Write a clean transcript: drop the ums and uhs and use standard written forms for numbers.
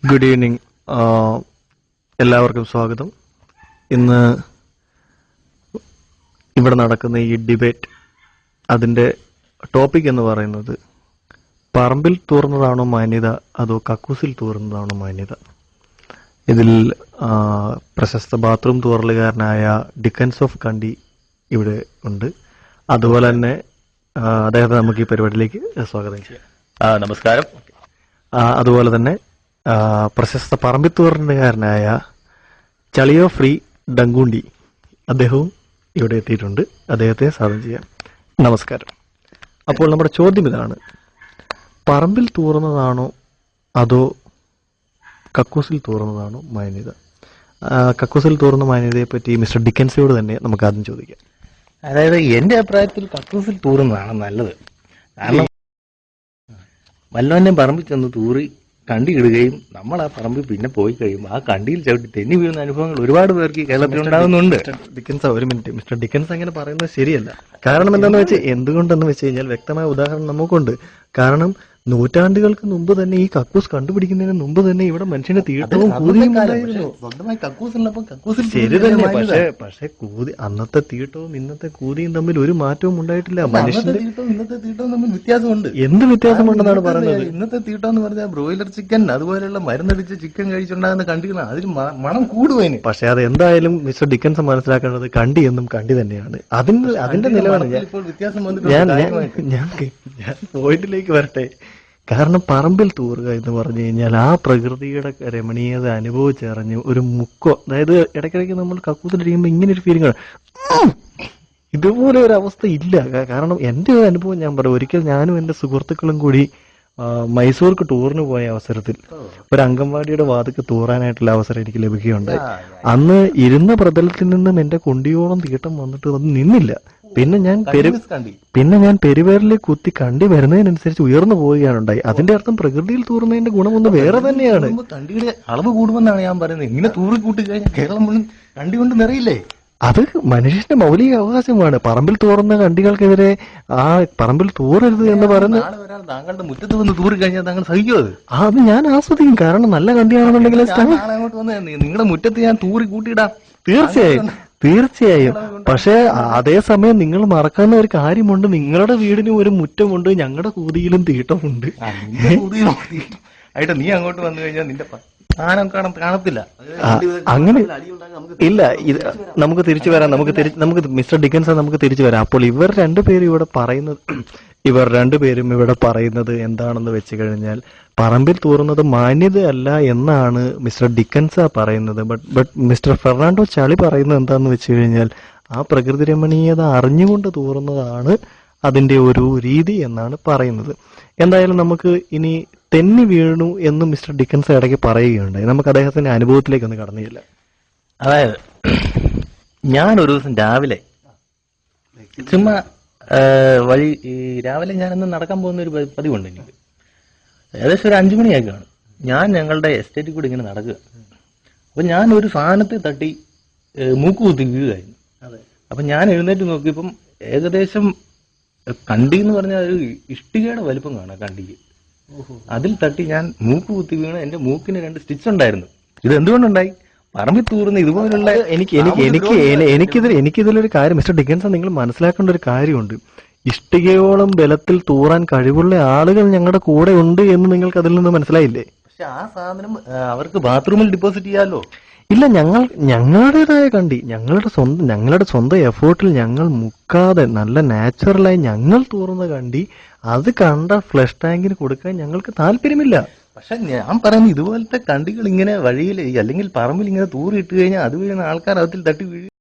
Good evening. എല്ലാവർക്കും സ്വാഗതം. ഇന്ന് ഇവിടെ നടക്കുന്ന ഈ ഡിബേറ്റ്, അതിന്റെ ടോപ്പിക് എന്ന് പറയുന്നത് പറമ്പിൽ തൂർന്നതാണോ മാന്യത അതോ കക്കൂസിൽ തൂർന്നതാണോ മാന്യത. ഇതിൽ പ്രശസ്ത ബാത്റൂം തൂറലുകാരനായ ഡിക്കൻസ് ഓഫ് കണ്ടി ഇവിടെ ഉണ്ട്. അതുപോലെ തന്നെ അദ്ദേഹത്തെ നമുക്ക് ഈ പരിപാടിയിലേക്ക് സ്വാഗതം ചെയ്യാം. നമസ്കാരം. അതുപോലെ തന്നെ പ്രശസ്ത പറമ്പിത്തൂറിനുകാരനായ ചളിയോ ഫ്രീ ഡങ്കുണ്ടി അദ്ദേഹവും ഇവിടെ എത്തിയിട്ടുണ്ട്. അദ്ദേഹത്തെ സ്വാഗതം ചെയ്യാം. നമസ്കാരം. അപ്പോൾ നമ്മുടെ ചോദ്യം ഇതാണ്: പറമ്പിൽ തൂർന്നതാണോ അതോ കക്കൂസിൽ തൂർന്നതാണോ മാന്യത? കക്കൂസിൽ തൂർന്ന മാന്യതയെ പറ്റി മിസ്റ്റർ ഡിക്കൻസിയോട് തന്നെ നമുക്ക് ആദ്യം ചോദിക്കാം. അതായത് എന്റെ അഭിപ്രായത്തിൽ കക്കൂസിൽ തൂറുന്നതാണ് നല്ലത്. കാരണം വല്ലവന്റെ പറമ്പിൽ ചെന്ന് തൂറി കണ്ടി ഇടുകയും നമ്മൾ ആ പറമ്പിൽ പിന്നെ പോയി കഴിയുമ്പോൾ ആ കണ്ടിയിൽ ചവിട്ടി തെന്നി വീഴുന്ന അനുഭവങ്ങൾ ഒരുപാട് പേർക്ക് കേരളത്തിൽ ഉണ്ടാകുന്നുണ്ട്. ഡിക്കൻസ്, ഒരു മിനിറ്റ്. മിസ്റ്റർ ഡിക്കൻസ് അങ്ങനെ പറയുന്നത് ശരിയല്ല. കാരണം എന്താണെന്ന് വെച്ചാൽ, എന്തുകൊണ്ടെന്ന് വെച്ച് കഴിഞ്ഞാൽ വ്യക്തമായ ഉദാഹരണം നമുക്കുണ്ട്. കാരണം നൂറ്റാണ്ടുകൾക്ക് മുമ്പ് തന്നെ ഈ കക്കൂസ് കണ്ടുപിടിക്കുന്നതിന് മുമ്പ് തന്നെ ഇവിടെ മനുഷ്യന്റെ തീട്ടവും കൂതിയും ഉണ്ടായിരുന്നു. സ്വന്തമായി കക്കൂസുള്ളപ്പോൾ കക്കൂസിൽ ശരി തന്നെ. പക്ഷെ കൂതി, അന്നത്തെ തീട്ടവും ഇന്നത്തെ കൂതിയും തമ്മിൽ ഒരു മാറ്റവും ഉണ്ടായിട്ടില്ല. മനുഷ്യന്റെ ഇന്നത്തെ തീട്ടവും തമ്മിൽ വ്യത്യാസമുണ്ട്. എന്ത് വ്യത്യാസമുണ്ടെന്നാണ് പറയുന്നത്? ഇന്നത്തെ തീട്ടം എന്ന് പറഞ്ഞാൽ ബ്രോയിലർ ചിക്കൻ അതുപോലെയുള്ള മരുന്നടിച്ച് ചിക്കൻ കഴിച്ചുണ്ടാകുന്ന കണ്ടികളാണ്. അതിന് മണം കൂടുവതിന്. പക്ഷെ അത് എന്തായാലും മിസ്റ്റർ ഡിക്കൻസ് മനസ്സിലാക്കേണ്ടത് കണ്ടി എന്നും കണ്ടി തന്നെയാണ്. അതിന്റെ നിലവാണ് ഞാൻ പോയിന്റിലേക്ക് വരട്ടെ. കാരണം പറമ്പിൽ തൂറുക എന്ന് പറഞ്ഞു കഴിഞ്ഞാൽ ആ പ്രകൃതിയുടെ രമണീയത അനുഭവിച്ചറിഞ്ഞ് ഒരു മുക്കോ, അതായത് ഇടയ്ക്കിടയ്ക്ക് നമ്മൾ കക്കൂസിലിരിക്കുമ്പോൾ ഇങ്ങനെ ഒരു ഫീലിംഗ് ആണ്. ഇതുപോലെ ഒരു അവസ്ഥ ഇല്ല. കാരണം എന്റെ ഒരു അനുഭവം ഞാൻ പറയാം. ഒരിക്കൽ ഞാനും എന്റെ സുഹൃത്തുക്കളും കൂടി മൈസൂർക്ക് ടൂറിന് പോയ അവസരത്തിൽ ഒരു അംഗൻവാടിയുടെ വാതിക്ക് തൂറാനായിട്ടുള്ള അവസരം എനിക്ക് ലഭിക്കുകയുണ്ടായി. അന്ന് ഇരുന്ന പ്രതലത്തിൽ നിന്നും എന്റെ കൊണ്ടിയോളം തീട്ടം വന്നിട്ട് അത് നിന്നില്ല. പിന്നെ ഞാൻ പെരുവേറിലേക്ക് കുത്തി കണ്ടി വരുന്നതിനനുസരിച്ച് ഉയർന്നു പോവുകയാണ് ഉണ്ടായി. അതിന്റെ അർത്ഥം പ്രകൃതിയിൽ തൂറുന്നതിന്റെ ഗുണമൊന്നും വേറെ തന്നെയാണ്. കണ്ടിയുടെ അളവ് കൂടുമെന്നാണ് ഞാൻ പറയുന്നത്. ഇങ്ങനെ തൂറി കൂട്ടി കഴിഞ്ഞാൽ കേരളം മുഴുവൻ കണ്ടി കൊണ്ട് നിറയില്ലേ? അത് മനുഷ്യന്റെ മൗലിക അവകാശമാണ്. പറമ്പിൽ തൂറുന്ന കണ്ടികൾക്കെതിരെ ആ പറമ്പിൽ തൂറരുത് എന്ന് പറയുന്നത്. താങ്കളുടെ മുറ്റത്ത് വന്ന് തൂറി കഴിഞ്ഞാൽ താങ്കൾ സഹിക്കുമോ? അത് ഞാൻ ആസ്വദിക്കും. കാരണം നല്ല കണ്ടിയാണെന്നുണ്ടെങ്കിൽ അങ്ങോട്ട് വന്ന് നിങ്ങളുടെ മുറ്റത്ത് ഞാൻ തൂറി കൂട്ടിയിടാം. തീർച്ചയായും. പക്ഷെ അതേസമയം നിങ്ങൾ മറക്കാവുന്ന ഒരു കാര്യമുണ്ട്. നിങ്ങളുടെ വീടിനും ഒരു മുറ്റമുണ്ട്, ഞങ്ങളുടെ കൂതിയിലും തീട്ടമുണ്ട്. ആയിട്ട് നീ അങ്ങോട്ട് വന്നു കഴിഞ്ഞാൽ നിന്റെ കാണത്തില്ല. അങ്ങനെ ഇല്ല. ഇത് നമുക്ക് തിരിച്ചു വരാം. നമുക്ക് മിസ്റ്റർ ഡിക്കൻസ് നമുക്ക് തിരിച്ചു വരാം. അപ്പോൾ ഇവർ രണ്ടുപേരും ഇവിടെ പറയുന്നത് എന്താണെന്ന് വെച്ച് കഴിഞ്ഞാൽ, പറമ്പിൽ തൂറുന്നത് മാന്യതയല്ല എന്നാണ് മിസ്റ്റർ ഡിക്കൻസ് പറയുന്നത്. ബട്ട് മിസ്റ്റർ ഫെർണാണ്ടോ ചളി പറയുന്നത് എന്താണെന്ന് വെച്ച് കഴിഞ്ഞാൽ, ആ പ്രകൃതി രമണീയത അറിഞ്ഞുകൊണ്ട് തൂറുന്നതാണ് അതിന്റെ ഒരു രീതി എന്നാണ് പറയുന്നത്. എന്തായാലും നമുക്ക് ഇനി തെന്നി വീണു എന്ന് മിസ്റ്റർ ഡിക്കൻസ് ഇടയ്ക്ക് പറയുകയുണ്ടായി. നമുക്ക് അദ്ദേഹത്തിന്റെ അനുഭവത്തിലേക്ക് ഒന്ന് കടന്നില്ല. അതായത് ഞാൻ ഒരു ദിവസം രാവിലെ ചുമ്മാ രാവിലെ ഞാനിന്ന് നടക്കാൻ പോകുന്ന ഒരു പതിവുണ്ട് എനിക്ക്. ഏകദേശം ഒരു 5 മണിയൊക്കെ കാണും. ഞാൻ ഞങ്ങളുടെ എസ്റ്റേറ്റിൽ കൂടി ഇങ്ങനെ നടക്കുക. അപ്പൊ ഞാൻ ഒരു സാധനത്തെ തട്ടി മൂക്ക് കുത്തി വീഴുകയായിരുന്നു. അപ്പൊ ഞാൻ എഴുന്നേറ്റ് നോക്കിയപ്പം ഏകദേശം കണ്ടി എന്ന് പറഞ്ഞാൽ ഒരു ഇഷ്ടികയുടെ വലിപ്പം കാണാം കണ്ടിക്ക്. അതിൽ തട്ടി ഞാൻ മൂക്ക് കുത്തി വീണ് എന്റെ മൂക്കിന് 2 സ്റ്റിച്ച് ഉണ്ടായിരുന്നു. ഇത് എന്തുകൊണ്ടുണ്ടായി? പറമ്പിൽ തൂറുന്ന ഇതുപോലുള്ള എനിക്കിതിലൊരു കാര്യം മിസ്റ്റർ ഡിക്കൻസ്, നിങ്ങൾ മനസ്സിലാക്കേണ്ട ഒരു കാര്യമുണ്ട്. ഇഷ്ടികയോളം ബലത്തിൽ തൂറാൻ കഴിവുള്ള ആളുകൾ ഞങ്ങളുടെ കൂടെ ഉണ്ട് എന്ന് നിങ്ങൾക്ക് അതിൽ നിന്ന് മനസ്സിലായില്ലേ? പക്ഷെ ആ സാധനം അവർക്ക് ബാത്റൂമിൽ ഡിപ്പോസിറ്റ് ചെയ്യാമല്ലോ. ഇല്ല, ഞങ്ങളുടേതായ കണ്ടി, ഞങ്ങളുടെ സ്വന്തം എഫേർട്ടിൽ ഞങ്ങൾ മുക്കാതെ നല്ല നാച്ചുറലായി ഞങ്ങൾ തൂറുന്ന കണ്ടി അത് കണ്ട ഫ്ലഷ് ടാങ്കിന് കൊടുക്കാൻ ഞങ്ങൾക്ക് താല്പര്യമില്ല. പക്ഷെ ഞാൻ പറയുന്നത് ഇതുപോലത്തെ കണ്ടികൾ ഇങ്ങനെ വഴിയിൽ അല്ലെങ്കിൽ പറമ്പിൽ ഇങ്ങനെ തൂറിയിട്ട് കഴിഞ്ഞാൽ അത് വീഴുന്ന ആൾക്കാർ അതിൽ തട്ടി വീഴും.